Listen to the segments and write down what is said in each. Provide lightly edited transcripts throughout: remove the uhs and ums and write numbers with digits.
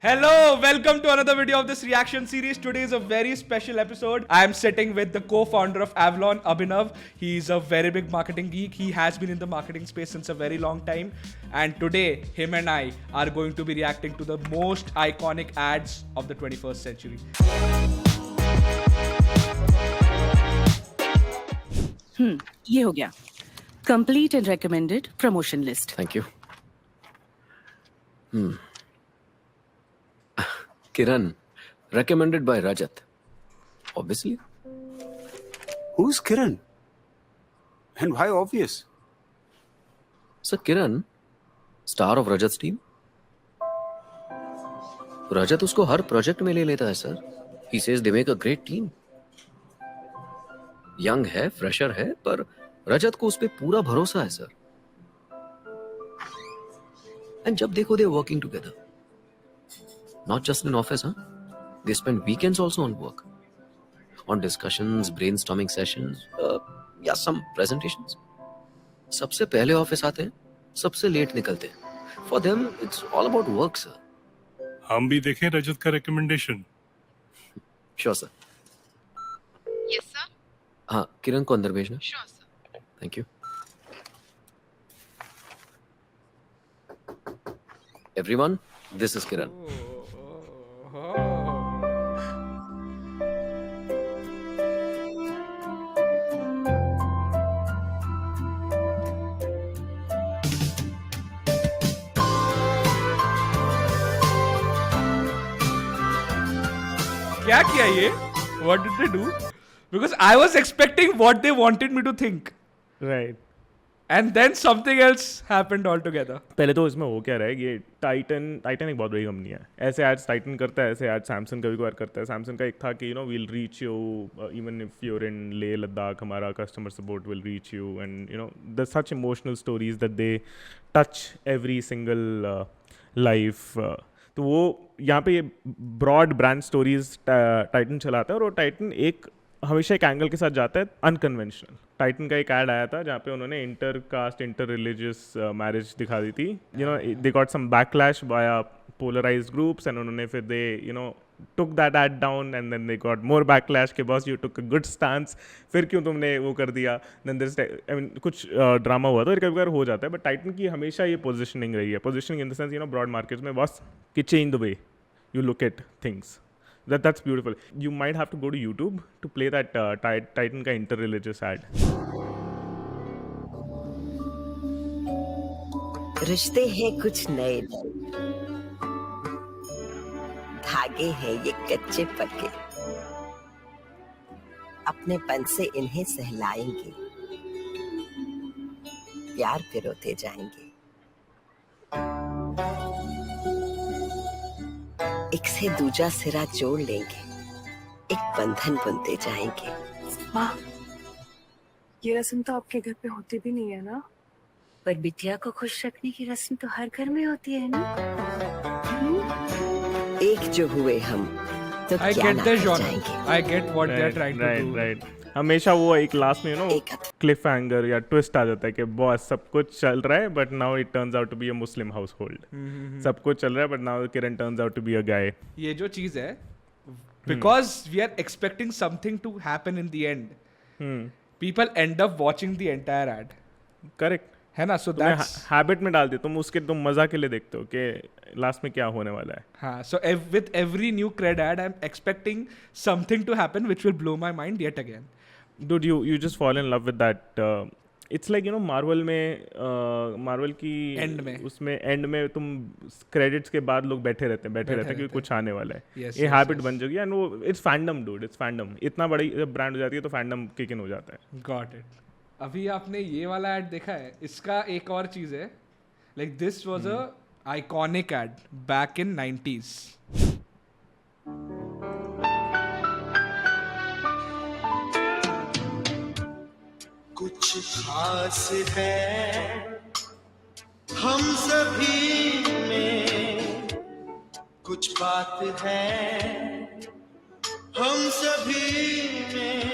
Hello, welcome to another video of this reaction series. Today is a very special episode. I am sitting with the co-founder of Avalon, Abhinav. He's a very big marketing geek. He has been in the marketing space since a very long time. And today, him and I are going to be reacting to the most iconic ads of the 21st century. ये हो गया. Complete and recommended promotion list. Thank you. Kiran, recommended by Rajat. Obviously. Who's Kiran? And why obvious? Sir, Kiran, star of Rajat's team. Rajat उसको हर project में ले लेता है sir. He says they make a great team. Young है, fresher है, पर रजत को उस पे पूरा भरोसा है सर. एंड जब देखो they are working together. Not just in office, huh? They spend weekends also on work. On discussions, brainstorming sessions, या some presentations. सबसे पहले ऑफिस आते हैं, सबसे लेट निकलते हैं. For them, it's all about work, sir. हम भी देखें रजत का recommendation. Sure, sir. Yes, sir. हाँ, किरण को अंदर भेजना. Sure, sir. Thank you. Everyone, this is Kiran. क्या किया ये? What did they do? Because I was expecting what they wanted me to think. Right. And then something else happened altogether. पहले तो इसमें हो क्या रहा है, ये टाइटन एक बहुत बड़ी कंपनी है. ऐसे एड्स टाइटन करता है, ऐसे एड्स सैमसंग कभी कभार करता है. सैमसंग का एक था कि we'll reach you even if you're in Leh Ladakh, हमारा customer support will reach you. And the such emotional stories that they touch every single life. तो वो यहाँ पे ये ब्रॉड ब्रांड स्टोरीज टाइटन चलाता है. और वो टाइटन हमेशा एक एंगल के साथ जाता है, अनकन्वेंशनल. टाइटन का एक ऐड आया था जहाँ पे उन्होंने inter caste inter religious marriage दिखा दी थी. They got some backlash by polarised groups and उन्होंने फिर they took that ad down and then they got more backlash के boss you took a good stance. फिर क्यों तुमने वो कर दिया. then there's कुछ ड्रामा हुआ था. कभी कभार हो जाता है. बट टाइटन की हमेशा ये पोजिशनिंग रही है. Positioning in the sense broad markets में बॉस कि change the way you look at things. That's beautiful. You might have to go to YouTube to play that Titan का inter-religious ad. रिश्ते हैं कुछ नए, धागे हैं ये कच्चे पक्के. अपनेपन से इन्हें सहलाएंगे, प्यार पिरोते जाएंगे. एक से दूजा सिरा जोड़ लेंगे, एक बंधन बुनते जाएंगे. माँ, ये रस्म तो आपके घर पे होती भी नहीं है ना? पर बिटिया को खुश रखने की रस्म तो हर घर में होती है ना. एक जो हुए हम तो I क्या get ना the कर genre. जाएंगे. I get what they're trying to do. Right. हमेशा वो एक लास्ट में क्लिफ हैंगर या ट्विस्ट आ जाता है कि बॉस सब कुछ चल रहा है but now it turns out to be a Muslim household. सब कुछ चल रहा है but now Kiran turns out to be a guy. ये जो चीज है, because we are expecting something to happen in the end, people end up watching the entire ad. Correct है ना? So that's हैबिट में डाल दे तुम मजा के लिए देखते हो कि लास्ट में क्या होने वाला है. हाँ. So with every new CRED ad, I'm expecting something to happen which will blow my mind yet again. Dude, you just fall in love with that. It's like Marvel Marvel की End में. उसमें and में तुम credits के बाद लोग बैठे रहते हैं क्योंकि कुछ आने वाला है. Yes, ये yes, हैबिट yes. बन जाएगी. एंड वो it's fandom dude, it's fandom. इतना बड़ी जब ब्रांड हो जाती है तो फैंडम किक इन हो जाता है. Got it. अभी आपने ये वाला ad देखा है? इसका एक और चीज है, like this was a iconic ad back in 90s. कुछ खास है हम सभी में, कुछ बात है हम सभी में,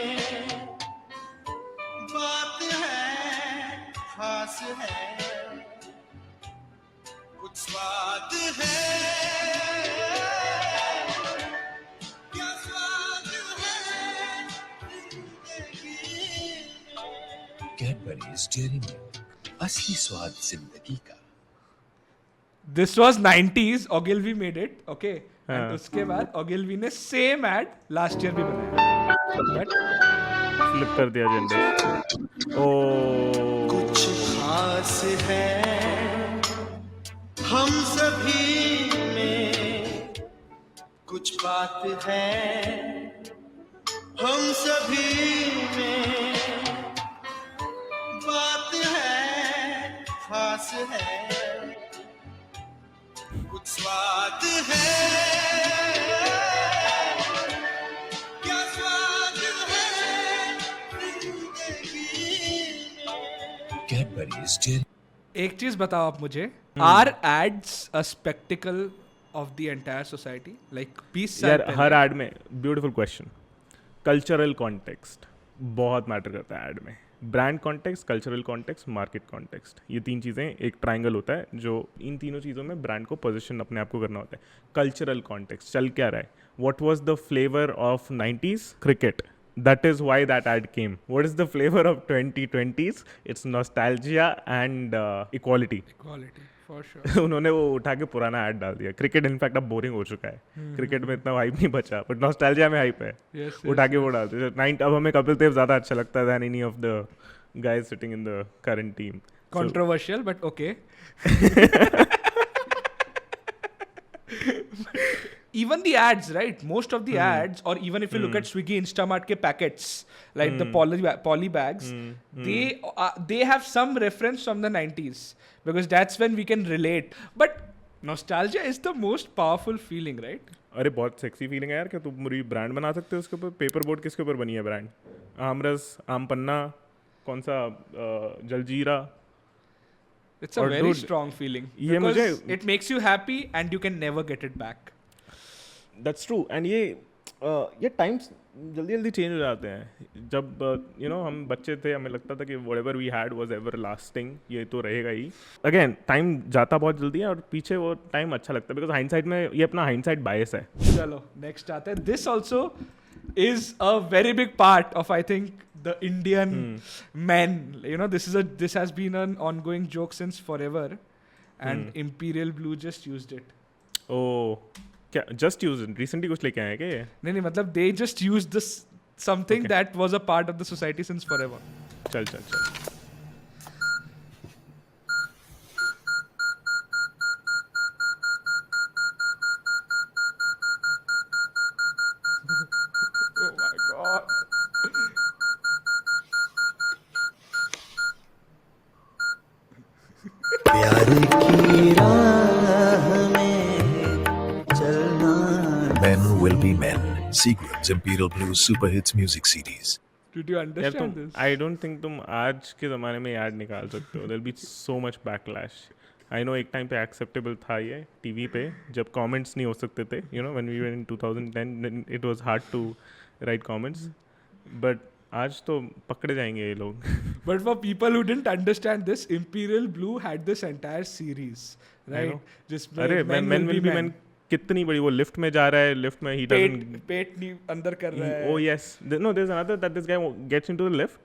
बात है खास है, कुछ स्वाद है कैडबरीज डेयरी मिल्क, असली स्वाद जिंदगी का। This was 90s. Ogilvy made it, okay. And उसके बाद Ogilvy ने same ad last year भी बनाया. But फ्लिप कर दिया जेंडर। ओ कुछ खास है हम सभी में, कुछ बात है हम सभी में, बात है खास है, कुछ स्वाद है, क्या स्वाद है जिंदगी में। Cadbury's dairy. एक चीज बताओ आप मुझे, are ads a spectacle of the entire society? Like 20 साल यार पहले हर एड में ब्यूटीफुल क्वेश्चन, कल्चरल कॉन्टेक्स्ट बहुत मैटर करता है एड में। Brand context, cultural context, market context, ये तीन चीज़ें एक ट्राइंगल होता है जो इन तीनों चीज़ों में ब्रांड को पोजीशन अपने आप को करना होता है। कल्चरल कॉन्टेक्स्ट चल क्या रहा है, what was the flavour of 90s? Cricket, that is why that ad came. What is the flavor of 2020s? It's nostalgia and equality. Quality, for sure. उन्होंने वो उठा के पुराना ऐड डाल दिया। क्रिकेट इनफैक्ट अब बोरिंग हो चुका है, क्रिकेट में इतना हाइप नहीं बचा, बट नॉस्टैल्जिया में हाइप है। Yes, उठा के वो डालते हैं। अब हमें कपिल देव ज़्यादा अच्छा लगता है than any of the guys sitting in the current team. Controversial, but okay. Even the ads, right? Most of the ads, or even if you look at Swiggy, Instamart ke packets, like the poly bags, they have some reference from the 90s because that's when we can relate. But nostalgia is the most powerful feeling, right? अरे बहुत sexy feeling है यार, क्या तुम पूरी brand बना सकते हो उसके ऊपर? पेपर बोर्ड किसके ऊपर बनी है ब्रांड? आमरस, आम पन्ना, कौन सा jaljeera. It's a very strong feeling ये मुझे it makes you happy and you can never get it back. That's true. And ये टाइम्स जल्दी जल्दी चेंज हो जाते हैं। जब यू नो हम बच्चे थे, हमें लगता था कि whatever we had was everlasting, ये तो रहेगा ही। अगेन टाइम जाता बहुत जल्दी है और पीछे वो टाइम अच्छा लगता है बिकॉज हाइंडसाइट में ये अपना हाइंडसाइट बायस है। चलो नेक्स्ट आते हैं। This also is a very big part of, I think, the Indian men. You know, this has been an ongoing joke since forever, and Imperial Blue just used it. Oh, क्या just used it? Recently कुछ लेके आए क्या ये? नहीं मतलब they just used this something that was a part of the society since forever. चल चल चल। Oh my god. प्यार की राह में चलना। Men will be men. Sequence Imperial Blue Super Hits Music CDs. Did you understand this? I don't think तुम आज के ज़माने में ऐड निकाल सकते हो। There be so much backlash. I know एक टाइम पे एक्सेप्टेबल था ये टीवी पे, जब कमेंट्स नहीं हो सकते थे। You know when we were in 2010 it was hard to write comments, but आज तो पकड़े जाएंगे ये लोग। But for people who didn't understand this, Imperial Blue had this entire series, right? जिसमें अरे men will be men कितनी बड़ी, वो लिफ्ट में जा रहा है, लिफ्ट में he doesn't पेट नहीं अंदर कर रहा है। oh yes, no there's another that this guy gets into the lift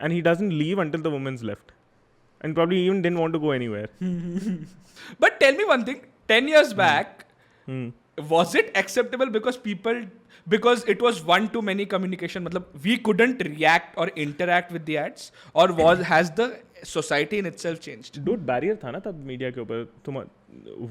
and he doesn't leave until the woman's left and probably even didn't want to go anywhere. But tell me one thing, 10 years back, was it acceptable because it was one to many communication, matlab we couldn't react or interact with the ads, or has the society in itself changed? Dude, barrier था ना तब media के ऊपर। तुम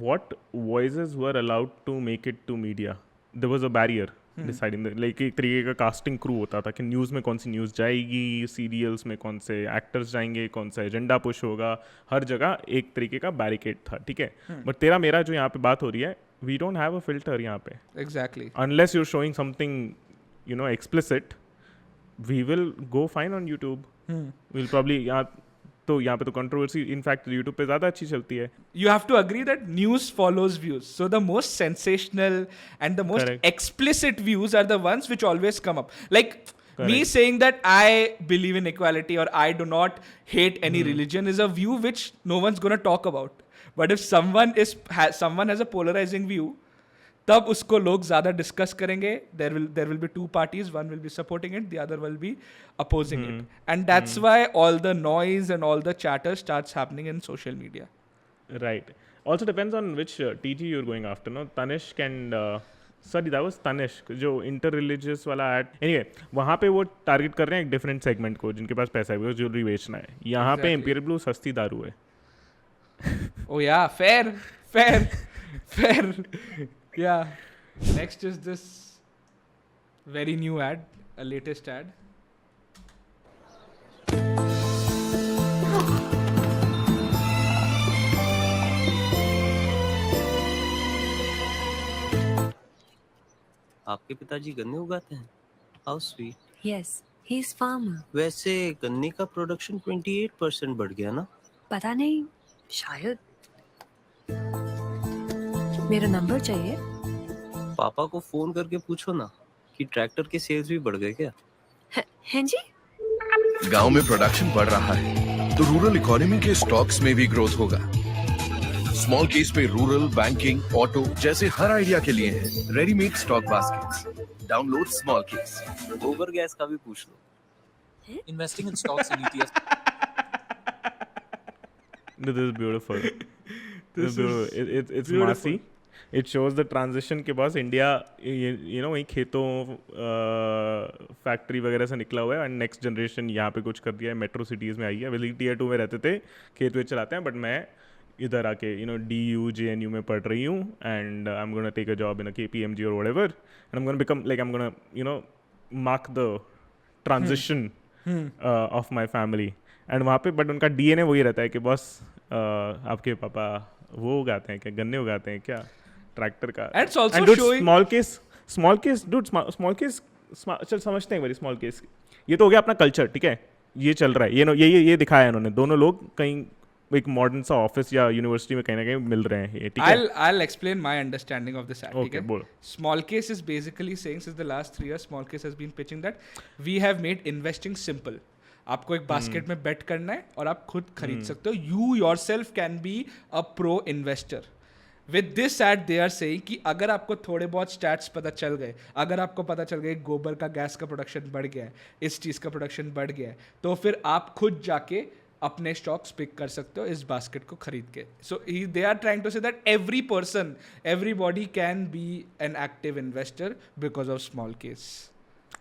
what voices were allowed to make it to media? There was a barrier deciding like एक तरीके का casting crew होता था कि न्यूज़ में कौन सी न्यूज़ जाएगी, सीरियल्स में कौन से एक्टर्स जाएंगे, कौन सा एजेंडा पुश होगा, हर जगह एक तरीके का बैरिकेड था, ठीक है। बट तेरा मेरा जो यहाँ पे बात हो रही है, we don't have a filter यहाँ पे। Exactly. Unless you're showing something, you know, explicit, we will go fine on YouTube. We'll probably यहाँ पे तो controversy इनफैक्ट YouTube पे ज़्यादा अच्छी चलती है। You have to agree that news follows views. So the most sensational and the most explicit views are the ones which always come up. Like me saying that I believe in equality or I do not hate any religion is a view which no one's going to talk about. But if someone has a polarizing view, तब उसको लोग ज्यादा discuss करेंगे. There will be two parties, one will be supporting it, the other will be opposing it, and that's why all the noise and all the chatter starts happening in social media. Right. Also depends on which TG you're going after, no? Tanishq and sorry, that was Tanishq, जो inter-religious वाला ad. Anyway, वहाँ पे वो target कर रहे हैं एक different segment को, जिनके पास पैसा है, वो ज्वेलरी बेचना है. यहाँ पे Imperial Blue सस्ती दारू है. Oh yeah, fair. Yeah. Next is this very new ad, a latest ad. आपके पिताजी गन्ने उगाते हैं? How sweet. Yes, he's farmer. वैसे गन्ने का प्रोडक्शन 28% बढ़ गया ना? पता नहीं, शायद. मेरा नंबर चाहिए? पापा को फोन करके पूछो ना कि ट्रैक्टर के सेल्स भी बढ़ गए क्या? हैं जी? गांव में प्रोडक्शन बढ़ रहा है तो रूरल इकोनॉमी के स्टॉक्स में भी ग्रोथ होगा. स्मॉल केस पे रूरल, बैंकिंग, ऑटो जैसे हर आइडिया के लिए है readymade stock baskets. Download small case. गोबर गैस का भी पूछ लो. Investing in stocks and ETFs. This is beautiful. This is it's beautiful. massy. It shows the transition के बाद इंडिया वही खेतों फैक्ट्री वगैरह से निकला हुआ है एंड नेक्स्ट जनरेशन यहाँ पे कुछ कर दिया है. मेट्रो सिटीज़ में आई है. वैसे टीयर 2 में रहते थे, खेत वेत चलाते हैं, बट मैं इधर आके DU JNU में पढ़ रही हूँ and I am gonna take a job in a KPMG और whatever and I am gonna become like I am gonna mark the transition of my family. And वहाँ पे बट उनका DNA वही रहता है कि बस आपके पापा वो उगाते हैं क्या, गन्ने उगाते हैं क्या, ट्रैक्टर का. It's also And dude, showing small case dude, small case चल समझते हैं एक बारी. स्मॉल केस ये तो हो गया अपना कल्चर, ठीक है, ये चल रहा है. ये दिखाया है इन्होंने. दोनों लोग कहीं एक मॉडर्न सा ऑफिस या यूनिवर्सिटी में कहीं ना कहीं मिल रहे हैं. ठीक है, I'll explain my understanding of this ad. Okay, बोलो. SmallCase is basically saying since the last 3 years, SmallCase has been pitching that we have made investing simple. आपको एक बास्केट में बेट करना है और आप खुद खरीद सकते हो. You yourself can be a pro investor. With this ad they are saying कि अगर आपको थोड़े बहुत स्टैट्स पता चल गए, अगर आपको पता चल गया गोबर का गैस का प्रोडक्शन बढ़ गया है, इस चीज़ का प्रोडक्शन बढ़ गया है, तो फिर आप खुद जाके अपने स्टॉक्स पिक कर सकते हो इस बास्केट को खरीद के. So they are trying to say that everybody can be an active investor because of small case.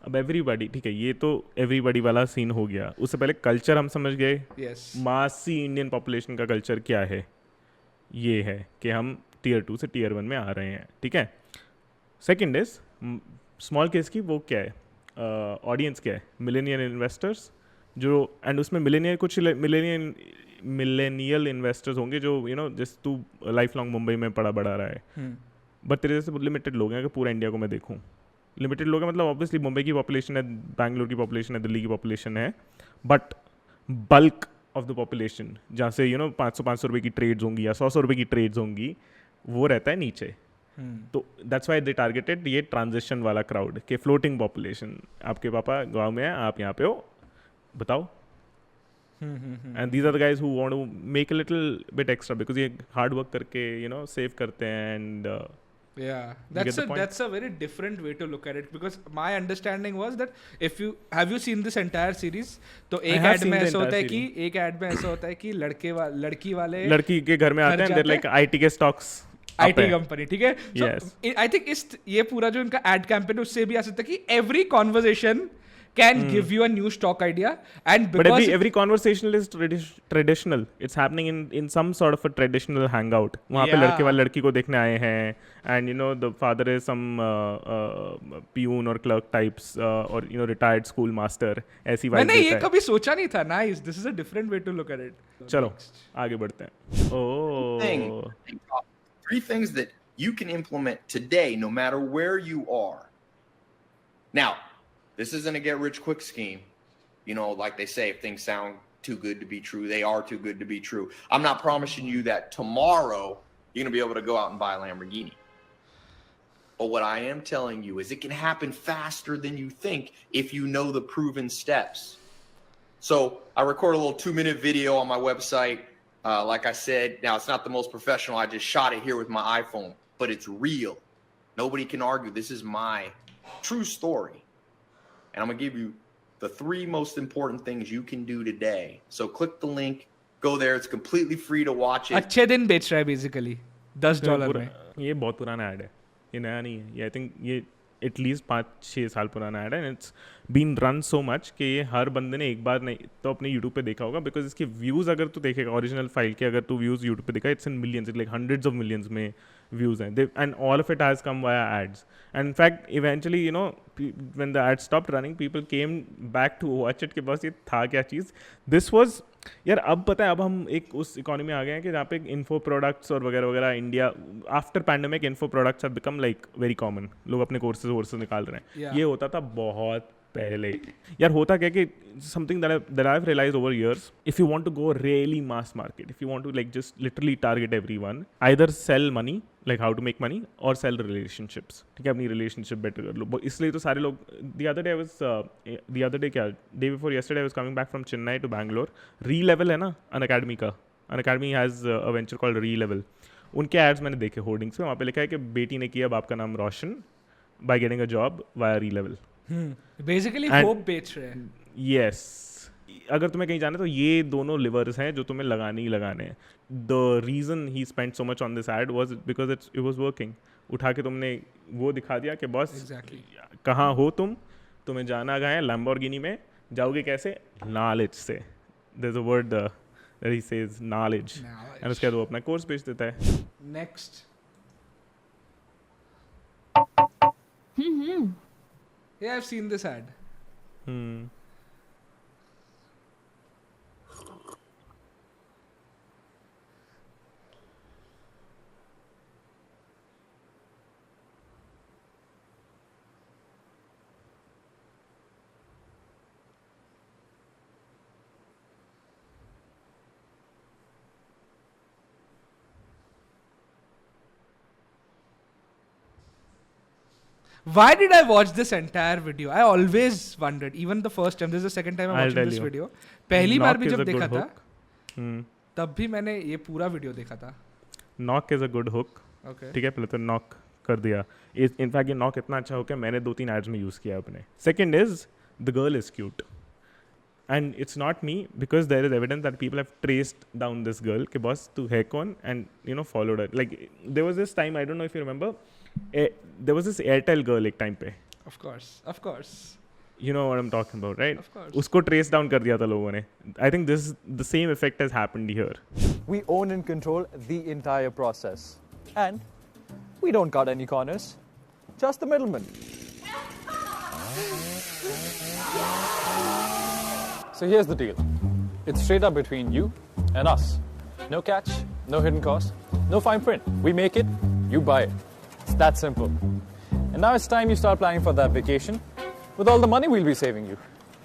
अब एवरीबॉडी, ठीक है, ये तो एवरीबॉडी वाला सीन हो गया. उससे पहले कल्चर हम समझ गए. यस, मासी इंडियन पॉपुलेशन का कल्चर क्या है, ये है कि हम टीयर 2 से टीयर 1 में आ रहे हैं. ठीक है. सेकंड इज स्मॉल केस की वो क्या है, ऑडियंस क्या है, मिलेनियल इन्वेस्टर्स जो, एंड उसमें कुछ मिलेनियल इन्वेस्टर्स होंगे जो जिस तू लाइफ लॉन्ग मुंबई में पड़ा बढ़ा रहा है, बट तेरे जैसे लिमिटेड लोग हैं कि पूरा इंडिया को मैं देखूँ. लिमिटेड लोग हैं मतलब ऑब्वियसली मुंबई की पॉपुलेशन है, बैंगलोर की पॉपुलेशन है, दिल्ली की पॉपुलेशन है, but bulk of the population जहाँ से 500 रुपये की ट्रेड्स होंगी या 100 रुपये की ट्रेड्स होंगी, वो रहता है नीचे. तो दैट्स वाई दे टारगेटेड ये ट्रांजिशन वाला क्राउड के फ्लोटिंग पॉपुलेशन. आपके पापा गाँव में हैं, आप यहाँ पे हो, बताओ. And these are the guys who want to make a little bit extra because ये हार्ड वर्क करके सेव करते हैं. And yeah, that's a very different way to look at it because my understanding was that if you have you seen this entire series, तो एक add में ऐसा होता है कि लड़की वाले लड़की के घर में आते हैं, they're like IT के stocks, IT कंपनी, ठीक है. So I think ये पूरा जो इनका ad campaign है उससे भी आ सकता है कि every conversation can give you a new stock idea, and because but every conversation is traditional. It's happening in some sort of a traditional hangout. वहाँ पे लड़के वाले लड़की को देखने आए हैं, and the father is some peon or clerk types or retired school master. ऐसी vibe मैंने ये कभी सोचा नहीं था. Nice, this is a different way to look at it. चलो आगे बढ़ते हैं. Oh, 3 things that you can implement today, no matter where you are. Now, this isn't a get-rich-quick scheme. Like they say, if things sound too good to be true, they are too good to be true. I'm not promising you that tomorrow you're going to be able to go out and buy a Lamborghini. But what I am telling you is it can happen faster than you think if you know the proven steps. So I record a little 2-minute video on my website. Like I said, now it's not the most professional. I just shot it here with my iPhone, but it's real. Nobody can argue. This is my true story. And I'm going to give you the 3 most important things you can do today. So click the link, go there. It's completely free to watch it. अच्छे दिन बेच रहा है basically $10 में. ये बहुत पुराना ad है, ये नया नहीं है. ये आई थिंक ये एटलीस्ट 5-6 साल पुराना ऐड है. And it's been run so much कि ये हर बंदे ने एक बार नहीं तो अपने यूट्यूब पे देखा होगा. बिकॉज इसके व्यूज़ अगर तू देखेगा ओरिजिनल फाइल के, अगर तू व्यूज़ यूट्यूब पे देखा, it's in millions, like hundreds of millions में व्यूज़ हैं. And all of it has come via ads. And in fact eventually you know when the ad stopped running, people came back to watch it कि बस ये था क्या चीज़. This was यार, अब पता है, अब हम एक उस इकोनॉमी में आ गए हैं कि जहाँ पे इन्फो प्रोडक्ट्स और वगैरह वगैरह India after pandemic info products have become like very common. लोग अपने कोर्सेज वोर्सेज निकाल रहे हैं. Yeah. ये होता था बहुत पहले. यार होता क्या कि something that I've realized over years, if you want to go really mass market, if you want to like just literally target everyone, either sell money, like how to make money, or sell relationships. ठीक है, अपनी relationship better कर लो. इसलिए तो सारे लोग, the other day क्या, day before yesterday I was coming back from Chennai to Bangalore. Re-Level है ना Unacademy का. Unacademy has a venture called Re-Level. उनके एड्स मैंने देखे होर्डिंग्स में. वहाँ पे लिखा है कि बेटी ने किया बाप का नाम रोशन by getting a job via Re-Level. Basically hope बेच रहे हैं. Yes. अगर तुम्हें कहीं जाना है तो ये दोनों लिवर्स हैं जो तुम्हें लगाने ही लगाने हैं. The reason he spend so much on this ad was because it was working. उठा के तुमने वो दिखा दिया कि बॉस कहाँ हो तुम्हें जाना कहाँ है. लैम्बोर्गिनी में जाओगे कैसे? नॉलेज से. There is a word that he says knowledge. And उसके बाद वो अपना कोर्स बेच देता है. Next. Yeah, I've seen this ad. Why did I watch this entire video? I always wondered. Even the first time, this is the second time I'm watching this video. पहली बार भी जब देखा था, तब भी मैंने ये पूरा वीडियो देखा था. Knock is a good hook. Okay. ठीक है, पहले तो knock कर दिया. इनफैक्ट ये knock इतना अच्छा होकर मैंने 2-3 एड्स में यूज़ किया अपने. Second is the girl is cute. And it's not me, because there is evidence that people have traced down this girl कि boss तू है कौन, and you know followed her. Like there was this time, I don't know if you remember, there was this Airtel girl एक time पे. Of course. You know what I'm talking about, right? Of course. उसको trace down कर दिया था लोगों ने. I think the same effect has happened here. We own and control the entire process. And we don't cut any corners, just the middleman. So here's the deal. It's straight up between you and us. No catch, no hidden cost, no fine print. We make it, you buy it. It's that simple. And now it's time you start planning for that vacation with all the money we'll be saving you.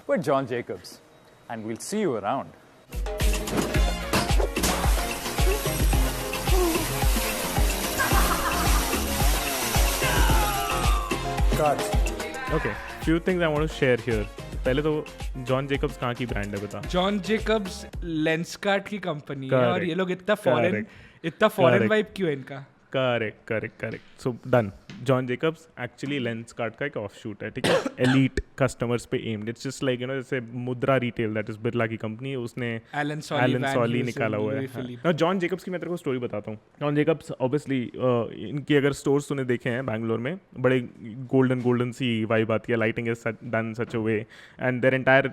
We're John Jacobs, and we'll see you around. God. Okay, few things I want to share here. पहले तो John Jacob's कहाँ की brand है बता. John Jacob's Lenskart की company है, और ये लोग इतना फॉरेन वाइब क्यों है इनका. Correct. So done. John Jacob's actually Lenskart का एक ऑफशूट है, ठीक है. एलीट कस्टमर्स पे aimed. It's just like you know जैसे मुद्रा रिटेल, दैट इज बिरला की कंपनी, उसने एलन सॉली निकाला हुआ है. जॉन जेकब्स की मैं तेरे को स्टोरी बताता हूँ. जॉन जेकब्स ऑब्वियसली इनकी अगर स्टोर्स तूने देखे हैं बैंगलोर में, बड़े गोल्डन सी वाइब आती है. Lighting is done such a way, and there entire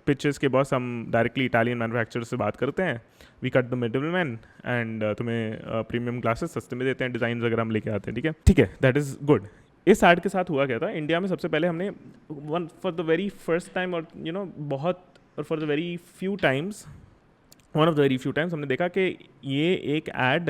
pictures के बॉस हम डायरेक्टली इटालियन मैन्युफैक्चरर से बात करते हैं. We cut the middle man एंड तुम्हें प्रीमियम ग्लासेस सस्ते में देते हैं, डिज़ाइन वगैरह हम लेके आते हैं. ठीक है, दैट इज़ गुड. इस एड के साथ हुआ क्या था, इंडिया में सबसे पहले हमने for the very first time, और you know for the very few times हमने देखा कि ये एक ऐड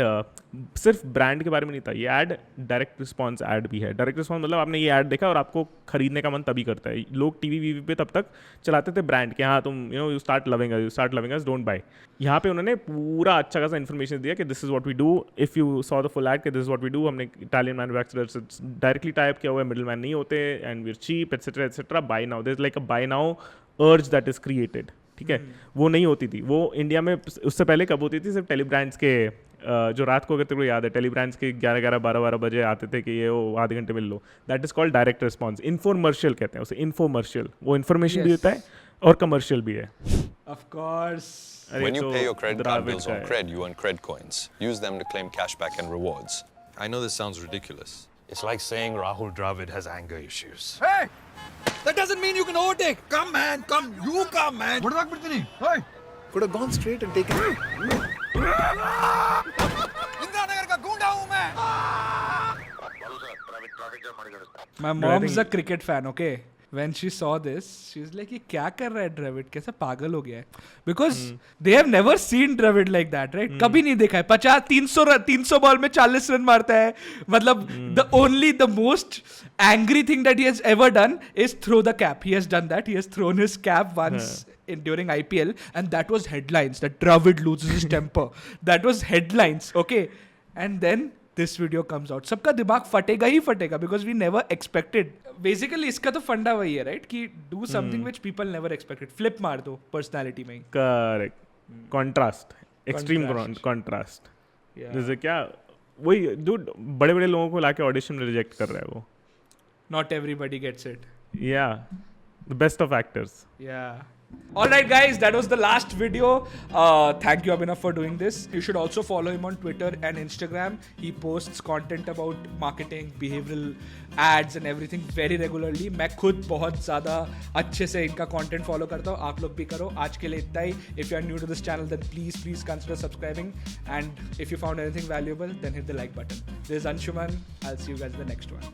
सिर्फ ब्रांड के बारे में नहीं था. ये ऐड डायरेक्ट रिस्पॉन्स ऐड भी है. डायरेक्ट रिस्पॉन्स मतलब आपने ये ऐड देखा और आपको खरीदने का मन तभी करता है. लोग टीवी पे तब तक चलाते थे ब्रांड के, हाँ तुम you start loving us, don't buy. यहाँ पे उन्होंने पूरा अच्छा खासा इन्फॉर्मेशन दिया कि this is what we do. If you saw the full ad कि this is what we do. हमने इटालियन मैन्युफैक्चरर से डायरेक्टली टाइप किया हुआ है, मिडल मैन नहीं होते, and we are cheap etcetera. Buy now, there is like a buy now urge that is created. ठीक है, वो नहीं होती थी। वो इंडिया में उससे पहले कब होती थी? सिर्फ टेलीब्रांड्स के जो रात को, अगर तेरे को याद है, टेलीब्रांड्स के 11-12 बजे आते थे कि ये वो आधे घंटे मिल लो। That is called direct response. Infomercial कहते हैं उसे, इन्फॉर्मर्शियल। वो इन्फॉर्मेशन भी देता है और कमर्शियल भी है। Of course. When you pay your credit card bills on CRED, you earn CRED coins. Use them to claim cashback and rewards. I know this sounds ridiculous. It's like saying Rahul Dravid has anger issues. Hey! That doesn't mean you can overtake. Come, man. Come. You come, man. What about Brittany? Hey! Could have gone straight and taken it. Indiranagar का गूंडा हूँ मैं. My mom's a cricket fan, okay? When she saw this, she's like, ये क्या कर रहा है Dravid? कैसे पागल हो गया है? Because they have never seen Dravid like that, right? कभी नहीं देखा है। 300 बॉल में 40 रन मारता है। मतलब the most angry thing that he has ever done is throw the cap. He has done that. He has thrown his cap once during IPL, and that was headlines. That Dravid loses his temper. That was headlines, okay? And then this video comes out. सबका दिमाग फटेगा ही फटेगा because we never expected. Basically इसका तो फंडा वही है, right? कि do something which people never expected. Flip मार दो personality में ही. Correct. Contrast. Extreme contrast. जैसे क्या वही dude बड़े-बड़े लोगों को लाके ऑडिशन में रिजेक्ट कर रहा है वो. Not everybody gets it. Yeah. The best of actors. Yeah. Alright guys, that was the last video. Thank you Abhinav for doing this. You should also follow him on Twitter and Instagram. He posts content about marketing, behavioral ads and everything very regularly. मैं खुद बहुत ज़्यादा अच्छे से इनका content follow करता हूँ. आप लोग भी करो. आज के लिए इतना ही. If you are new to this channel, then please consider subscribing. And if you found anything valuable, then hit the like button. This is Anshuman. I'll see you guys in the next one.